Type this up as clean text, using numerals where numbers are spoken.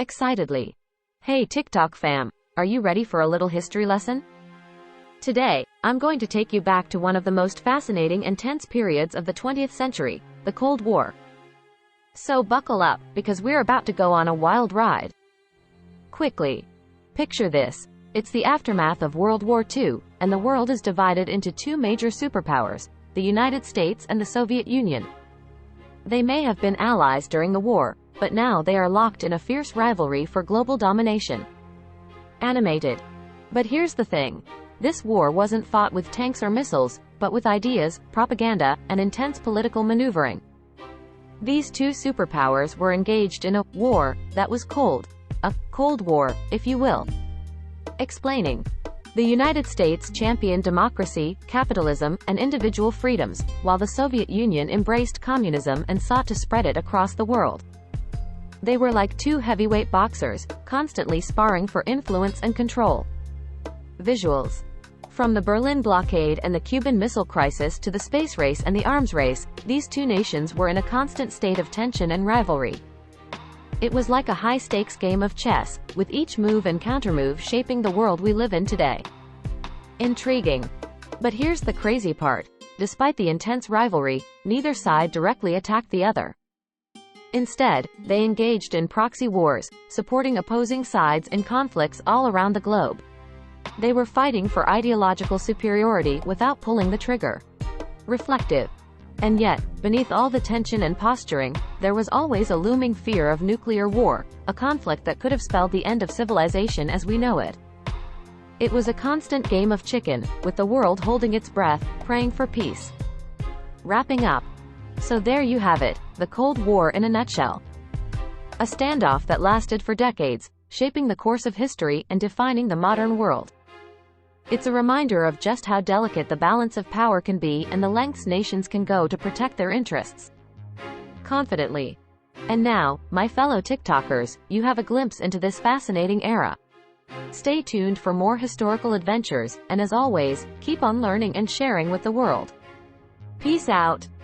Excitedly. Hey TikTok fam, are you ready for a little history lesson? Today, I'm going to take you back to one of the most fascinating and tense periods of the 20th century, the Cold War. So buckle up, because we're about to go on a wild ride. Quickly. Picture this. It's the aftermath of World War II, and the world is divided into two major superpowers, the United States and the Soviet Union. They may have been allies during the war, but now they are locked in a fierce rivalry for global domination. Animated. But here's the thing. This war wasn't fought with tanks or missiles, but with ideas, propaganda, and intense political maneuvering. These two superpowers were engaged in a war that was cold. A Cold War, if you will. Explaining. The United States championed democracy, capitalism, and individual freedoms, while the Soviet Union embraced communism and sought to spread it across the world. They were like two heavyweight boxers, constantly sparring for influence and control. Visuals. From the Berlin blockade and the Cuban Missile Crisis to the space race and the arms race, these two nations were in a constant state of tension and rivalry. It was like a high-stakes game of chess, with each move and countermove shaping the world we live in today. Intriguing. But here's the crazy part. Despite the intense rivalry, neither side directly attacked the other. Instead, they engaged in proxy wars, supporting opposing sides in conflicts all around the globe. They were fighting for ideological superiority without pulling the trigger. Reflective. And yet, beneath all the tension and posturing, there was always a looming fear of nuclear war, a conflict that could have spelled the end of civilization as we know it. It was a constant game of chicken, with the world holding its breath, praying for peace. Wrapping up. So there you have it, the Cold War in a nutshell. A standoff that lasted for decades, shaping the course of history and defining the modern world. It's a reminder of just how delicate the balance of power can be and the lengths nations can go to protect their interests confidently. And now, my fellow TikTokers, you have a glimpse into this fascinating era. Stay tuned for more historical adventures, and as always, keep on learning and sharing with the world. Peace out.